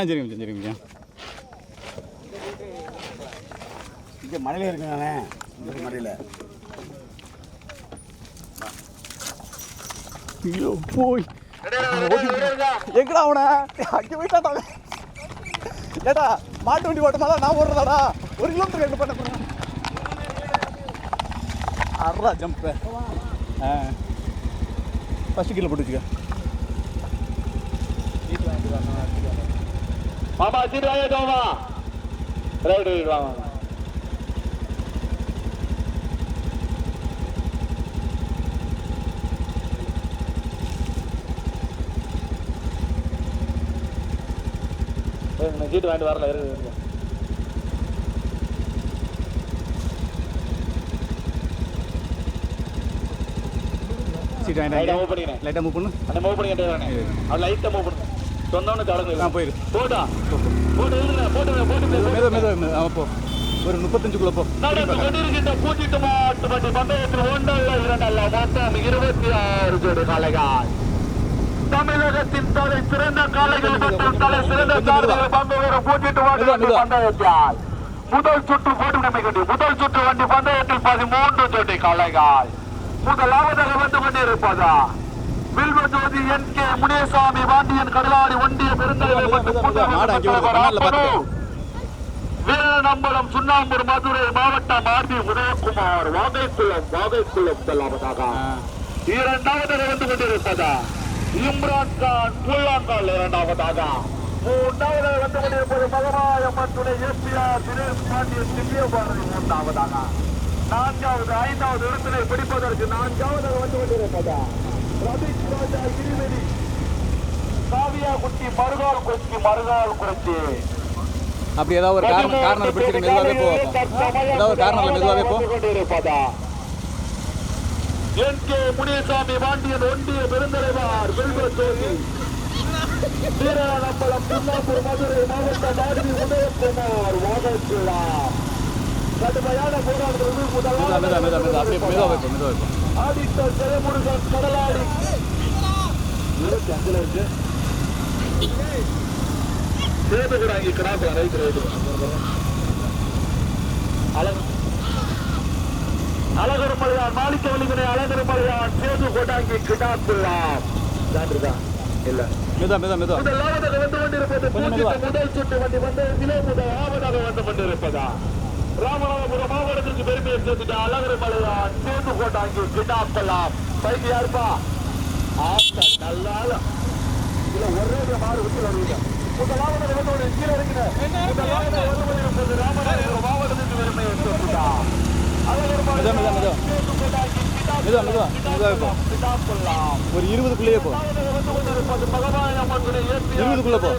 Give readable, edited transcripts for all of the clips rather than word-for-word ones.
சரிங்க சரிங்க. இங்கே மலையில் இருக்குண்ணே, இந்த மலையில். ஐயோ போய் எங்கடா அவனை அங்கே போயிட்டாட்டாங்க. ஏட்டா மாட்டு வண்டி ஓட்டமாடா நான் ஓடுறதாடா 1 கிலோமீட்டர் ரெண்டு பண்ண போகிறேன். அறா ஜம்ப்பு. ஃபஸ்ட்டு கீழே போட்டு வச்சுக்க. மாமா சீட்டு வாங்கிட்டோமா ரைடு வாங்க. சீட்டு வாங்கிட்டு வரல இருக்கு. சீட்டு வாங்கிட்டு மூவ் பண்ணிக்கிறேன். லைட்டாக மூவ் பண்ணு. அந்த மூவ் பண்ணிக்கிட்டே அவன் லைட்டாக மூவ் பண்ணு. சொன்னவனு கலந்து நான் போயிரு. போட்டா போட்டு எழுதுங்க போட்டு மெதுவாக போ. ஒரு 35க்குள்ள போ. பூச்சிட்டு மாட்டு வண்டி பந்தயத்தில் 1 அல்ல 2 அல்ல மொத்தம் 26 ஜோடி காளைகள். தமிழகத்தின் தலை சிறந்த காளைகள் மற்றும் தலை சிறந்த காளைகள் பந்தயம் பூச்சிட்டு மாட்டு பந்தயத்தால் முதல் சுற்று முதல் சுற்று வண்டி பந்தயத்தில் 13 ஜோடி காளைகள். முதலாவதாக வந்து கொண்டிருப்பதா வில்வஜோதி NK முனியசாமி பாண்டியன் கடலாடி ஒன்றிய பெருந்தலைவர் வீரநம்பலம் சுண்ணாம்பூர் மதுரை மாவட்டம் RB உதயகுமார் வாகைக்குளம் செல்லாவதாக. இரண்டாவதாக வந்து கொண்டிருப்பதா இம்ரான் கான் புல்லாங்கால். இரண்டாவதாக மூன்றாவதாக வந்து கொண்டிருப்பது மகமாயம்மன் துணை SPR தினேஷ் பாண்டியன் திவ்யபாரதி. மூன்றாவதாக நான்காவது 5வது இடத்தினை பிடிப்பதற்கு 4ஆவதாக வந்து கொண்டிருப்பதா ரபிக் ராஜா கிரிவெளி காவியா குட்டி மறுகால் குறிச்சி. அப்படி ஏதாவது ஒரு காரணம் பிடிச்சிட்டு மெதுவாகவே போ. ஏதாவது ஒரு காரணம் மெதுவாகவே போ. NK முனியசாமி பாண்டியன் ஒன்றிய பெருந்தலைவர் வில்வஜோதி வீரநம்பலம் சுண்ணாம்பூர் மதுரை மாவட்டம் RB உதயகுமார் வாகைக்குளம். கடுமையான போராட்டத்தில் முதலாவது ஆடிட்டர் ஜெயமுருகன் கடலாடி 25 இருக்கு. சேதுகுடாங்கி கிடாப்பா ரைட் அழகருமலையான் மாணிக்க வலிமனை அழகருமலையான் சேது கோட்டாங்கி கிடாப்புலாம் இல்ல முதலாவதாக வந்து கொண்டிருப்பது முதல் சுற்று வண்டி பந்தயத்திலே முதலாவதாக வந்து கொண்டிருப்பதா ராமநாதபுரம் மாவட்டத்திற்கு பெருமையை சேர்த்துட்டு அழகருமலையான் சேது கோட்டாங்கி கிடாப்பலாம். பைக்கு யாருப்பா நல்லா இல்ல ஒரே மாறு விட்டு வருவீங்க. முதலாவதாக வந்து கீழே இருக்கிற முதலாவதாக வந்து கொண்டிருப்பது ராமநாதபுரம் மாவட்டத்திற்கு பெருமையை சேர்த்துட்டா ஒரு 20க்குள்ளேயே போ. 20க்குள்ள போ.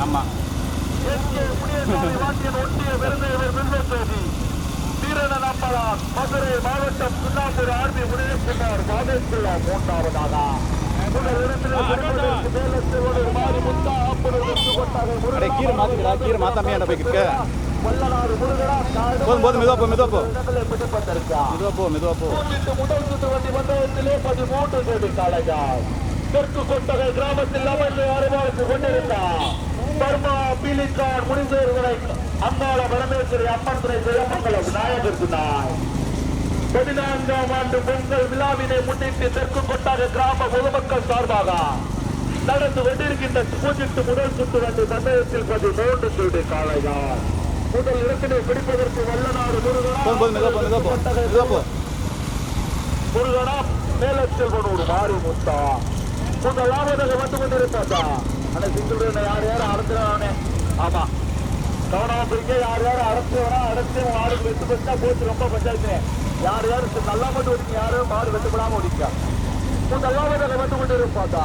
ஆமா மதுரை மாவட்டம் சுண்ணாம்பூர் RB உதயகுமார் வாகைக்குளம். மூன்றாவதாக கீரை மாத்துக்கடா. கீரை மாத்தாமே போய்க்கிட்டு போதும் மெதுவா போ. முதல் சுற்று வண்டி பந்தயத்திலே 13 ஜோடி காளைகள். தெற்கு கொட்டகை கிராமத்தில் அமர்ந்து அறிவாருக்கு கொண்டிருந்தார் பர்மா பீலிக்கான் முடிந்தவர்களை அம்பாள பரமேஸ்வரி அம்மன் துணை ஜெயமங்கலம் நாயகர் துணை 14ஆம் ஆண்டு பொங்கல் விழாவினை முன்னிட்டு தெற்கு கொட்டாக கிராம பொதுமக்கள் சார்பாக நடந்து கொண்டிருக்கின்ற பூஜிட்டு முதல் சுற்று வண்டி பந்தயத்தில் 13 ஜோடி காளைகள். முதல் இடத்தினை பிடிப்பதற்கு வல்லநாடு முருகனா மேலச்செல்வனூர் மாரிமுத்தா முதலாவதாக வந்து கொண்டிருப்பா. ஆனா சிங்கிள் யார் அடைஞ்சிடானே. ஆமா கவனமா பிடிக்க யார் அடைச்சவனா அடைச்சு ஆளுக்கு வெட்டு பச்சா போச்சு. ரொம்ப பஞ்சாயத்து யார் நல்லா மட்டும் ஓடிக்க யாரும் மாடு வெட்டுப்படாம ஓடிக்க. முதலாவதாக வந்து கொண்டிருப்பாத்தா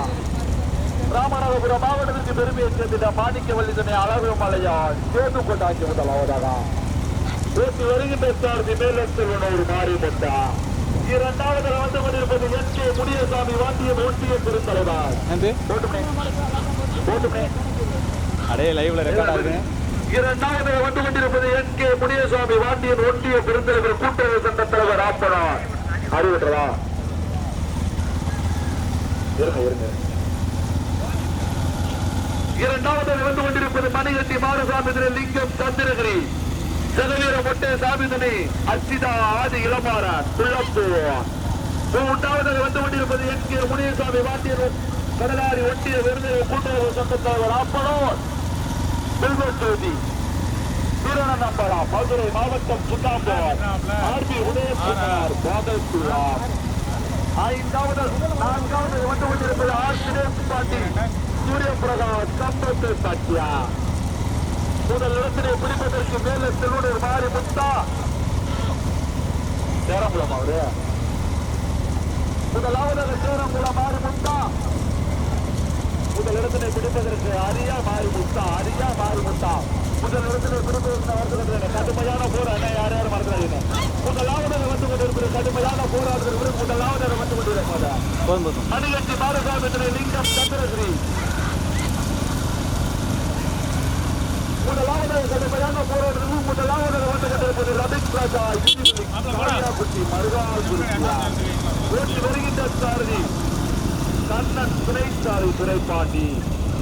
ராமநாதபுரம் மாவட்டத்திற்கு பெருமையை சேர்ந்த மாணிக்கவல்லி துணை அழகு மலையான் சேது கொண்டாக்கி முதலாவதாக ஓட்டி வருகின்ற சாரதி மேலே செல்வனூர் மாறிமுட்டா. இரண்டாவது வந்து கொண்டிருப்பது என்.கே. முனியசாமி வாத்தியம் ஒன்றிய பெருந்தலைவர். அடே லைவ்ல ரெக்கார்ட் ஆகுது. இரண்டாவது வந்து கொண்டிருப்பது என்.கே. முனியசாமி வாத்தியம் ஒன்றிய பெருந்தலைவர் கூட்டுறவு சங்க தலைவர் ஆப்பனார். அறிவிட்டதா இருங்க. இரண்டாவது வந்து கொண்டிருப்பது மணிகட்டி மாரசாமி லிங்கம் சந்திரகிரி ஜெகவீர மொட்டை சாமிதனி அச்சிதா ஆதி இளமாறன் குள்ளப்பூவான். மூன்றாவது வந்து கொண்டிருப்பது என்.கே. முனியசாமி வாத்தியர் கடலாரி ஒட்டிய விருது கூட்டுறவு சங்க தலைவர் ஆப்பனோர் செல்வஜோதி வீரநம்பலா மதுரை மாவட்டம் சுட்டாம்பூர் ஆர்பி உதயகுமார் பாதல்குலாம். நான்காவது வந்து கொண்டிருப்பது ஆர் தினேஷ் பாண்டி சூரிய பிரகாஷ் கம்பத்து சத்யா. முதல் இடத்தினை பிடிப்பதற்கு மேலே செல்வனர் மாறி முத்தா சேரங்குளம் அவரு. முதலாவதாக சேரங்குளம் மாறி முத்தா முதல் இடத்தினை பிடிப்பதற்கு அரியா மாறி முத்தா முதல் இடத்தினை பிடிப்பதற்கு கடுமையான போராட்டம் யார் மறந்துடாதீங்க. முதலாவதாக வந்து கொண்டிருப்பது கடுமையான போராட்டத்திற்கு முதலாவதாக வந்து கொண்டிருப்பது மணிகட்டி மாரசாமி லிங்கம் சந்திரகிரி. முதலாவதாக கடுமையான போராட்டத்திற்கு முதலாவதாக வந்து கொண்டிருப்பது ரபிக் ராஜா ஓட்டி வருகின்ற சாரதி கண்ணன் துணைச்சாலை துணைப்பாண்டி.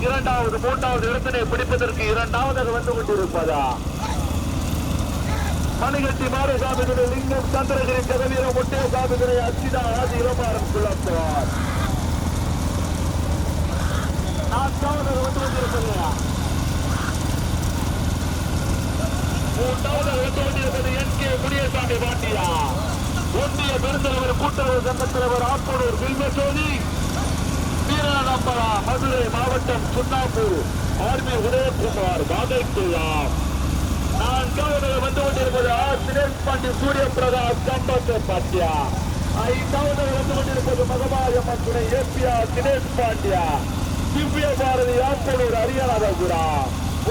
இரண்டாவது மூன்றாவது இடத்தினை பிடிப்பதற்கு இரண்டாவதாக வந்து கொண்டிருப்பதா மணிகட்டி மாரசாமி லிங்கம் சந்திரகிரி ஜெகவீர மொட்டை சாமி அச்சிதா ஆதி இளமாறன் குள்ளப்பவார். நான்காவதாக வந்து கொண்டிருப்பதா மூன்றாவது வந்து கொண்டிருப்பது என்.கே. முனியசாமி பாண்டியா ஒன்றிய பெருந்தலைவர் கூட்டுறவு சங்க தலைவர் ஆப்பனூர் வில்வசோதி வீரநம்பலா மதுரை மாவட்டம் சுண்ணாம்பூர் ஆர்மி உதயகுமார் பாதைக்குள்ளார். நான்காவது வந்து கொண்டிருப்பது ஆர் தினேஷ் பாண்டி சூரிய பிரகாஷ் கம்பத்து பாண்டியா. ஐந்தாவது வந்து கொண்டிருப்பது மகமாயம்மன் துணை ஏபிஆர் தினேஷ் பாண்டியா திவ்ய பாரதி ஆப்பனூர் அரியநாதபுரா.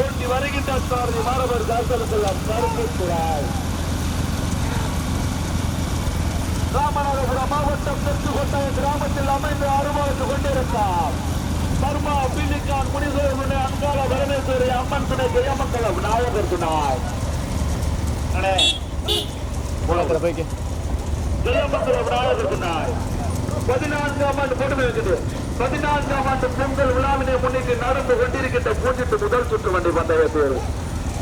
ஓட்டி வருகின்ற சாரதி மாணவர் தாசலம் கரும்புத்துறாய். ராமநாதபுரம் மாவட்டம் தெற்கு கொண்டாய கிராமத்தில் அமைந்து அனுபவித்து கொண்டிருந்தார் பர்மா பில்லிக்கான் முனிசோர் அன்பால பரமேஸ்வரி அம்மன் துணை ஜெயமங்கலம் நாயகர் துணாய் ஜெயமங்கலம் நாயகர் துணாய். 14ஆம் ஆண்டு போட்டு இருக்குது. 14ஆம் ஆண்டு பொங்கல் விழாவினை முன்னிட்டு நடந்து கொண்டிருக்கின்ற பூஜித்து முதல் சுற்று வண்டி பந்தயத்தில்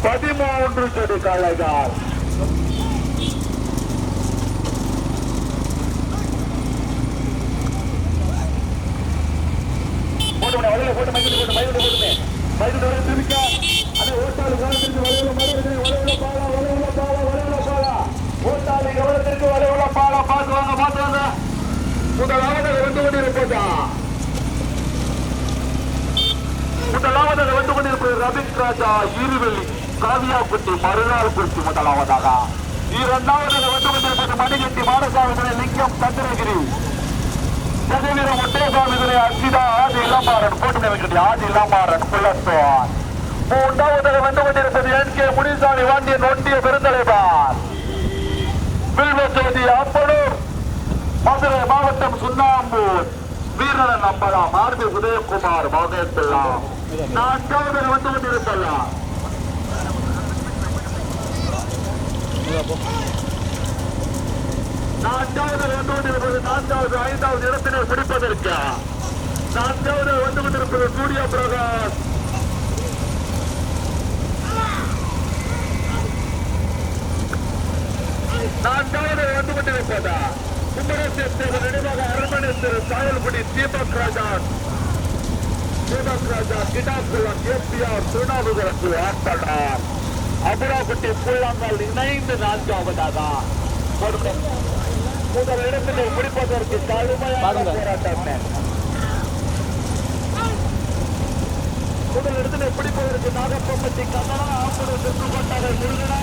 13 ஜோடி காளைகள். முதலாவதாக வந்து கொண்டிருப்பது ரபிக் ராஜா இருவெளி காவியாக்குட்டி மறுநாள் குறிச்சி முதலாவதாக. இரண்டாவதாக வந்து கொண்டிருப்பது மணிகட்டி மாரசாமி லிங்கம் சந்திரகிரி ஜெகவீர மொட்டைசாமி அச்சிதா ஆதி இளமாறன் போட்டு வைக்கிறது ஆதி இளமாறன் குள்ளத்துவான். மூன்றாவதாக வந்து கொண்டிருப்பது என்.கே. முனிசாமி வாண்டியன் ஒன்றிய பெருந்தலைவர் வில்வசோதி அப்பனூர் மதுரை மாவட்டம் சுண்ணாம்பூர் வீரநம்பலா ஆர்பி உதயகுமார் பாகத்துள்ளார். நான்காவதாக வந்து கொண்டிருப்பலாம் நான்காவது வந்து கொண்டிருப்பது நான்காவது ஐந்தாவது இடத்தினை பிடிப்பதற்கு நான்காவது வந்து கொண்டிருப்பது சூரிய பிரகாஷ் நான்காவது வந்து கொண்டிருப்பதா கும்பரசேஸ்வரர் நினைவாக அரண்மனை திரு சாயல்குடி தீபக் ராஜா கிடாக்குளம் ஏபிஆர் திருநாவுக்கரசு ஆட்டனார் அபுராப்பட்டி புள்ளங்கள் இணைந்து நான்காவதாக முதல் இடத்திலே பிடிப்பதற்கு கடுமையான போராட்டம். முதல் இடத்திலே பிடிப்பதற்கு நாகப்பம்பட்டி கண்ணனா ஆம்பூர் தெற்கு கொண்டாட முருகனா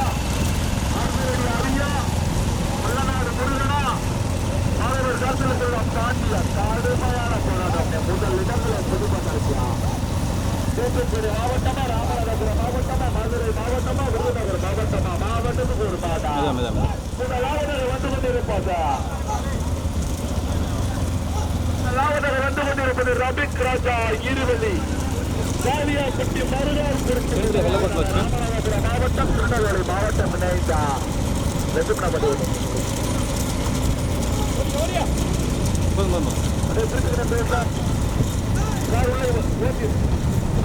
ஆம்பூர் அரியா வல்லநாடு முருகனா ஆதரவு சாசனத்தில் பாண்டிய கடுமையான போராட்டம். முதல் இடத்திலே பிடிப்பதற்கு தூத்துக்குடி மாவட்டமா, ராமநாதபுரம் மாவட்டமா, மதுரை மாவட்டமா, விருதுநகர் மாவட்டமா, மாவட்டத்துக்கு ஒரு மாதா முதலாவதாக வந்து கொண்டிருப்பது ரபிக் ராஜா ஈருவெளி காளியாப்பட்டி மருதார் ராமநாதபுரம் மாவட்டம், திருநெல்வேலி மாவட்டம் இணைந்தா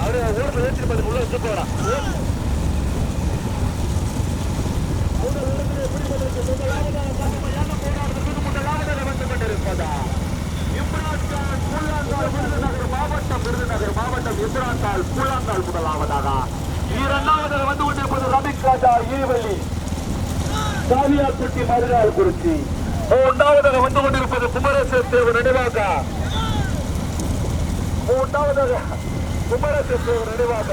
அவரு ஊருக்கு ஏற்றிருப்பது உள்ள வச்சு போறான். விருதுநகர் மாவட்டம் இப்ரான்கால் கூழாங்கால் முதலாவதாக, இரண்டாவதாக வந்து கொண்டிருப்பது ரபிக் ராஜா ஈவெளி காளியாப்பட்டி மருதார் குறிச்சி, மூன்றாவதாக வந்து கொண்டிருப்பது குமரேசன் தேவர் நினைவாக, மூன்றாவதாக குமரேசன் தேவர் நினைவாக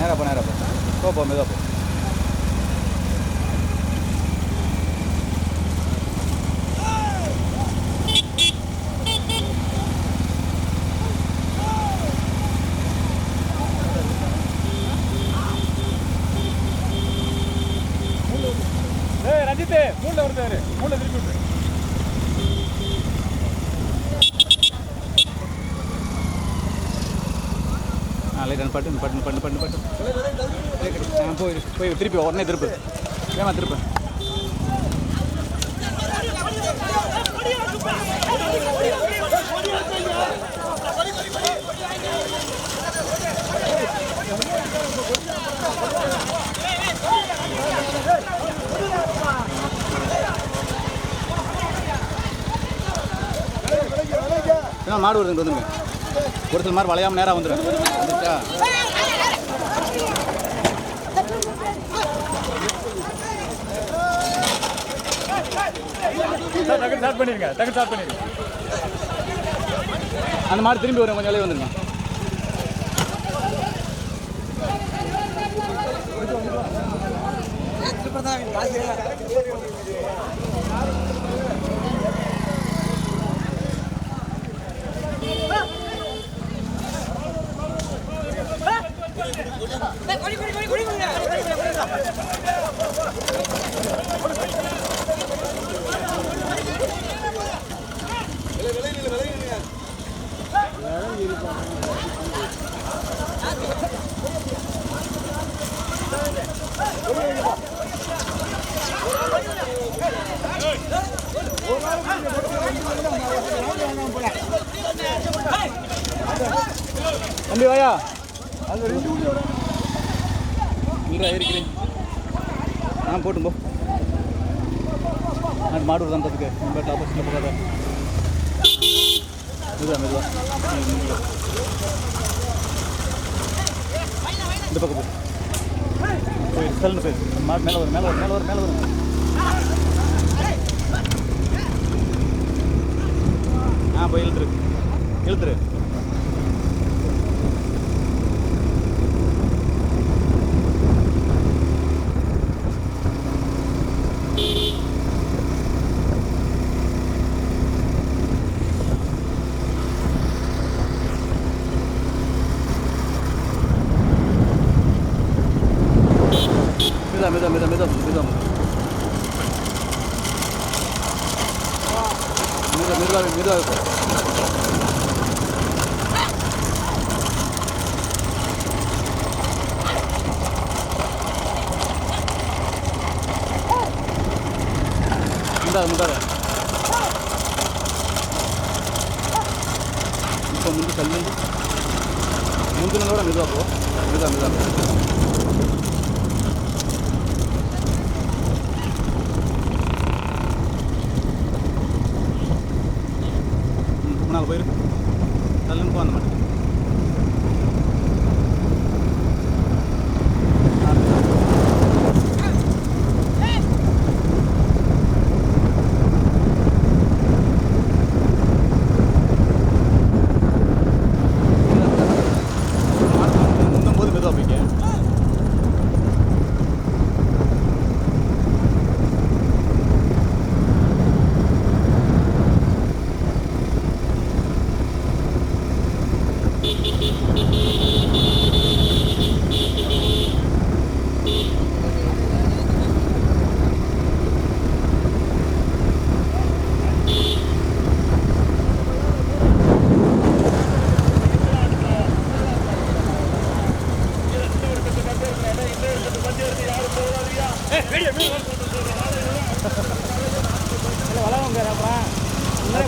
நேராக போ மெதுவாக போ. ரஞ்சித்து மூணில் வருது, மூணில் திருப்பி விட்டு. பட்டு போய் திருப்பி உடனே திருப்பு, ஏமா திருப்பு. மாடு வருதுங்க வந்துருங்க. ஒரு சில மாதிரி வளையாமல் நேராக வந்துடும். வந்துச்சா ஸ்டார்ட் பண்ணிருங்க, டக்கு ஸ்டார்ட் பண்ணிருங்க. அந்த மாதிரி திரும்பி வரும், கொஞ்சம் வெளியே வந்துருங்க. தம்பி வாயா, இல்லைடா இருக்கிறேன். போட்டும் போ. மாடு வருதான் பார்த்துக்க. பட் ஆப்போசிட்டில் போகாத. மெதுவா இந்த பக்கம் போய் செல்லுன்னு போய் மாடு மேலே வரும். போய் இழுத்துரு. மெதுவாக முந்தார இப்போ முந்து கல்லு முந்தினோட மெதுவாக போ. மெதுவாக போயிரு தள்ளுன்னு போ அந்த மாட்டேன். முந்தும்போது மெதுவாக போய்க்க.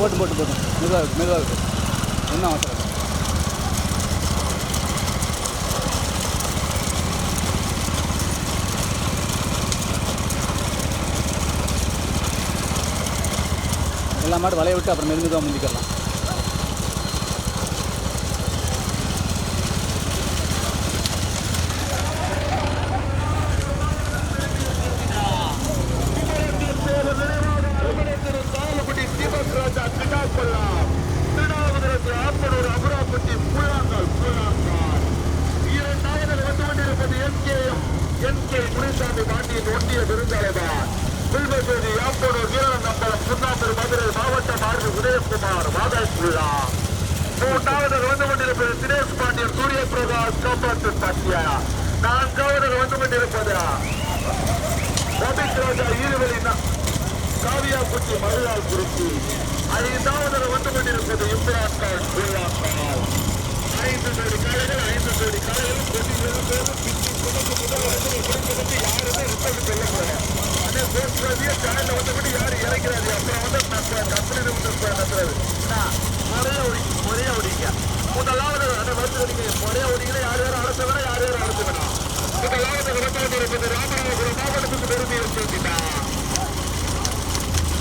போட்டு மெதுவாக இருக்கு என்ன அவசரம். எல்லா மாடு வலைய விட்டு அப்புறம் மெதுவாக முந்திக்கலாம். மூன்றாவது வந்து கொண்டிருப்பது தினேஷ் பாண்டியன் சூரிய பிரகாஷ் காப்பாற்று பாட்டியா. நான்காவது வந்து கொண்டிருப்பது ரபிக் ராஜா ஈருவெளி காவியா குட்டி மருளால் குறிச்சி. ஐந்தாவது வந்து கொண்டிருப்பது இம்ரான் கான் புல்லாக்கால். 5 ஜோடி காலைகள் 5 ஜோடி காலைகளும் யாருமே ரிசல்ட் சொல்ல முடியாது. அதே போஸ்ட்ரதியே சேனல்ல வந்து யாரு இறக்கிறாரு அப்புறம் வந்து கம்பெனி நடத்துறது ஒரே ஓடிங்க. முதலாவது அதை வந்து ஒரே ஓடிங்கள யார் யாரும் அழைச்ச வேணா யார் யாரும் அழைச்ச வேணாம். முதலாவது விளக்கம் இருப்பது ராமநாதபுரம் மாவட்டத்துக்கு பெருமை வச்சிருக்கிறார்.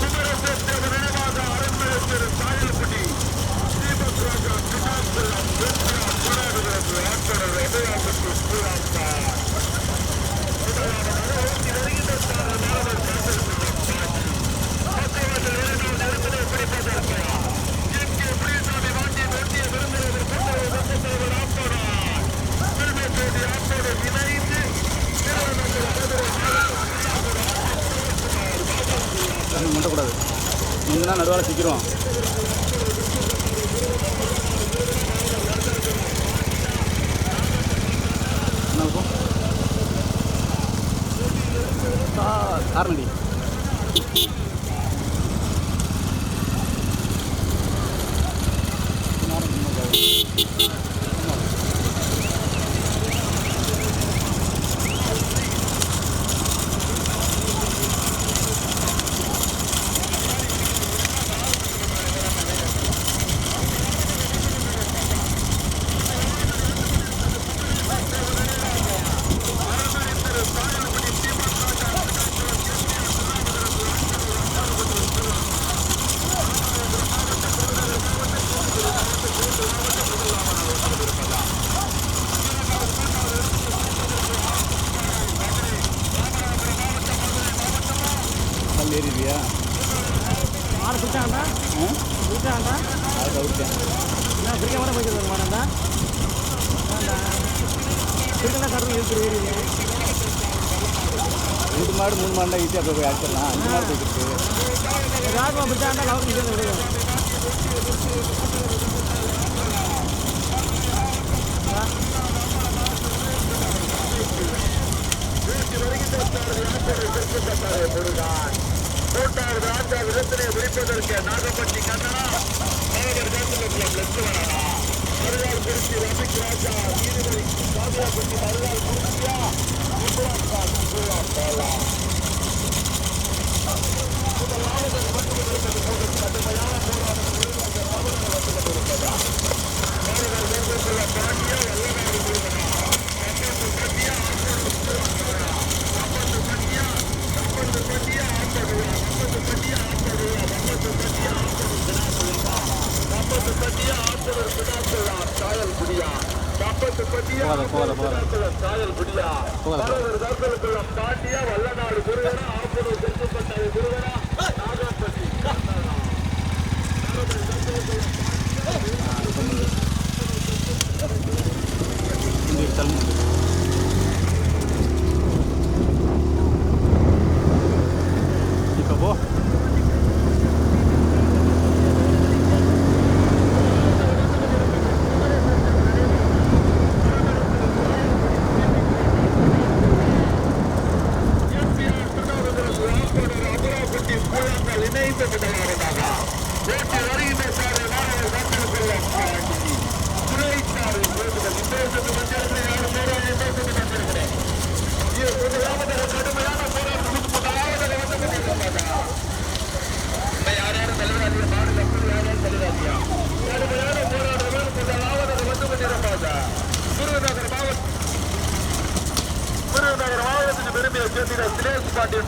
சுமரசேஸ்வர நினைவாக அரண்மனை சாயல்குடி தீபக் ராஜா கிட்டாஸ்பெல்லாம் போராடுகிறது. ஆட்களர் எதையாவுக்கு கூறாத்தார். வருகின்ற மாணவர் காத்திருக்கிறார். பக்கவாட்டில் இரண்டாவது இருப்பது எப்படி பார்த்திருக்கிறார். மண்டக்கூடாது முன்னா நடுவால் சிக்கிடுவோம். என்ன இருக்கும் காரணடி ஏறிடுவியா? மாடு பிடிச்சாண்டா பிடிச்சாண்டா அது அவுட்டேன். என்ன பிடிக்காம போய்ட்டு மாடா பிடிக்கலாம் கரும்பு இருக்குது ஏறி 2 மாடு 3 மாடுனா ஈஸியாக போய் அடிச்சிடலாம். 5 மாடு போய்க்கிட்டு ராகவா பிடிச்சாண்டா லவக்கு நிற்கிறது கிடையாது. மூன்றாவது ராஜா விதத்தினை முடிப்பதற்கு நாகப்பட்டி கண்ணனா மறுநாள் குறிச்சி ரபிக் ராஜா நீதிபதி காவியாப்பட்டி மறுநாள் குறிச்சியா சாயல் குடியா பாண்டியா வல்லநாடு முருகனா ஆப்பனூர் செல்வப்பட்டாய முருகனா நாகப்பட்டி இப்போ போ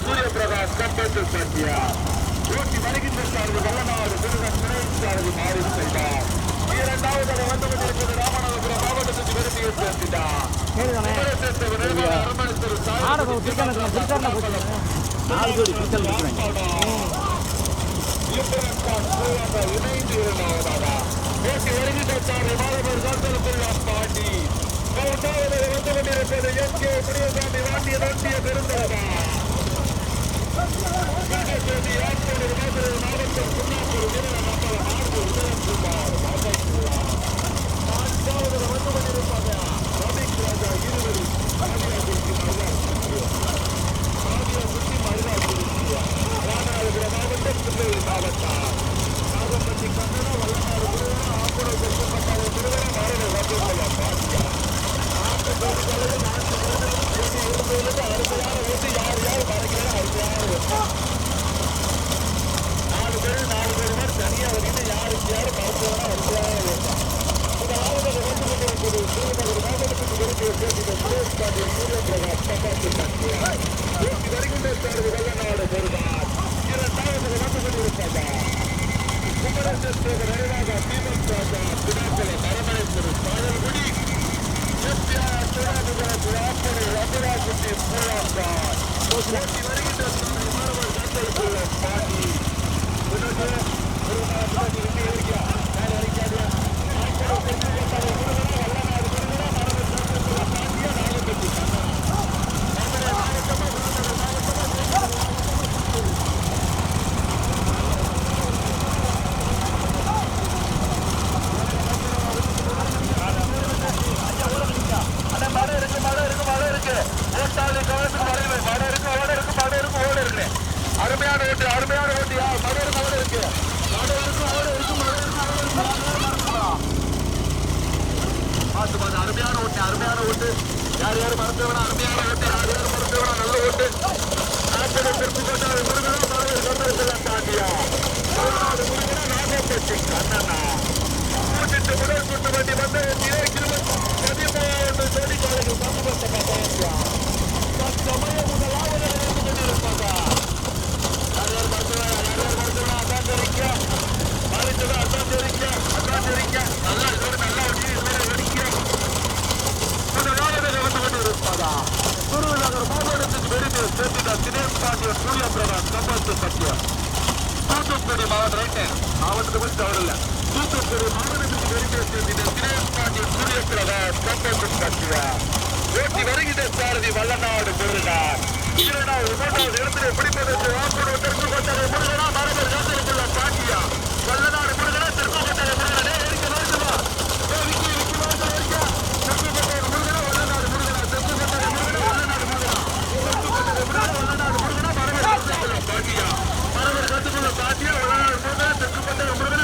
சூரிய பிரகாஷ் கம்பெனி பாட்டியா ஊட்டி வருகின்ற சார்பு வல்லநாடு முருகன் துணை சார்பு மாறி செய்தார். இரண்டாவது வந்து கொண்டிருக்கிறது ராமநாதபுரம் மாவட்டத்திற்கு விரும்பியை சேர்த்திட்டார். இணைந்து இரண்டாவதாக ஊட்டி வருகின்ற சார்பு மாதவர் காத்தலுக்குள்ள பாட்டி மூன்றாவது வந்து கொண்டிருப்பது எஸ்கே பிரியசாமி வாண்டிய நோட்டிய பெருந்தவா மாவட்டம் குன்னாப்பூர் வீரர் நம்மள ஆண்டு உதயகுமார் நான்காவது வந்து கொண்டிருப்பாங்க ரவிக் ராஜா இருவரும் ராமநாதபுரம் மாவட்டம் திருநெல்வேலி மாவட்டம் நாகப்பட்டி கண்ணனா வல்லநாடு முருகனா ஆப்பனூர் செல்வப்பட்டாய முருகனா மரண ராஜேஸ்வரா பாட்டியா அருமையான ஓட்டு யார் யார் மறைக்கிறாங்க அருமையான ஓட்டு 4 பேர் மாதிரி தனியா வரைக்கும் யாருக்கு யார் மறைச்சவனா அருமையான ஓட்டு முதலாவது வந்து கொண்டிருப்பது திருநகர் மாவட்டத்துக்கு விரும்பிய சேர்ந்த சுரேஷ் பாண்டியன் சூரிய பிரகாஷ் கம்பாசி ஓட்டி வருகின்ற சார்பு வல்லநாடு பெறுவார். இரண்டாவது வந்து கொண்டிருப்பாங்க குமரசேகர் நிறைவாக தீபக் ராஜா பினாக்கலை அரமணேஸ்வரர் சாயல்குடி அருமையான ஓட்டு யார் மழை இருக்கு அருமையான ஓட்டு யார் யார் மறந்தவனா அருமையான ஓட்டு யார் யார் மறந்தவனா நல்ல ஓட்டு திருப்பி கொண்டாடு முருகனா தாண்டியா முருகனா நாகப்பட்டி கண்ணனா கூட்டிட்டு முதல் சுட்டு வண்டி வந்து 13 ஜோடிக்காரர்கள் சமூகத்தை பாண்டியா சமயம் முதலாவது கொண்டிருப்பாங்க யார் யார் மறந்தவனா அதான் தெரிவிக்க மாறிச்சதா அதான் தெரிவிக்க நல்லா நல்லா குருநகர் மாவட்டத்துக்கு வெளியே சேர்த்துட்டார் தினேஷ் பாண்டியன் சூரிய பிரகாஷ் கம்பாசி சத்தியம் தூத்துக்குடி மாவட்டம் மாவட்டத்தை பற்றி தவறு இல்லை தூத்துக்குடி மாவட்டத்துக்கு வெளியே சேர்த்துட்டார் தினேஷ் பாண்டியன் சூரிய பிரகாஷ் கம்பாசி சத்தியம் ஓட்டி வருகின்ற சாரதி வல்லநாடு முருகன் இரண்டாவது மூன்றாவது இடத்திலே பிடிப்பதற்கு வாக்குறு தெற்கு கொட்டகை முருகனா மரபர் காத்திருக்குள்ள பாண்டியா வல்லநாடு முருகனா தெற்கு கொட்டகை முருகனே இருக்க வேண்டுமா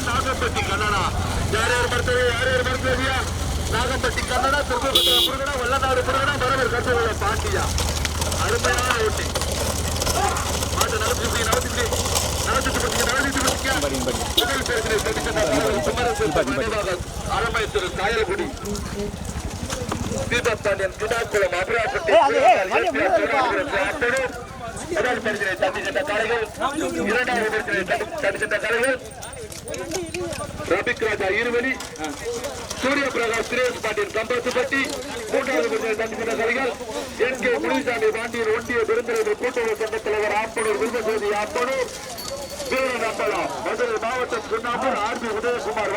நாகப்பட்டி கண்ணனா யார் யார் மருத்துவ நாகப்பட்டி கண்ணனா திருப்பதி முருகனா வல்லநாடு முருகனா மரவர் கட்டுள்ள பாண்டியா அருமையான ஓட்டு மாட்டு அரமைத்திரு சாயல்குடி தீபக் பாண்டியன் கிடாக்குளம் அபராப்பட்டி முதல் பரிசினை தட்டி சென்ற காலைகள் இரண்டாவது பரிசினை தட்டி சென்ற காலைகள் ரபிக் ராஜா இருவெளி, சூரிய பிரகாஷ் தினேஷ் பாண்டியன் கம்பத்துப்பட்டி, மூன்றாவது பரிசினை தட்டி சென்ற காளைகள் NK முனிசாமி பாண்டியன் ஒன்றிய பெருந்திரங்கள் கூட்டுறவு சங்க தலைவர் ஆப்பனூர் விருதுஜோதி ஆப்பனூர் வீரன் அப்பளம், மதுரை மாவட்டம் சுண்ணாம்பூர் RB உதயகுமார்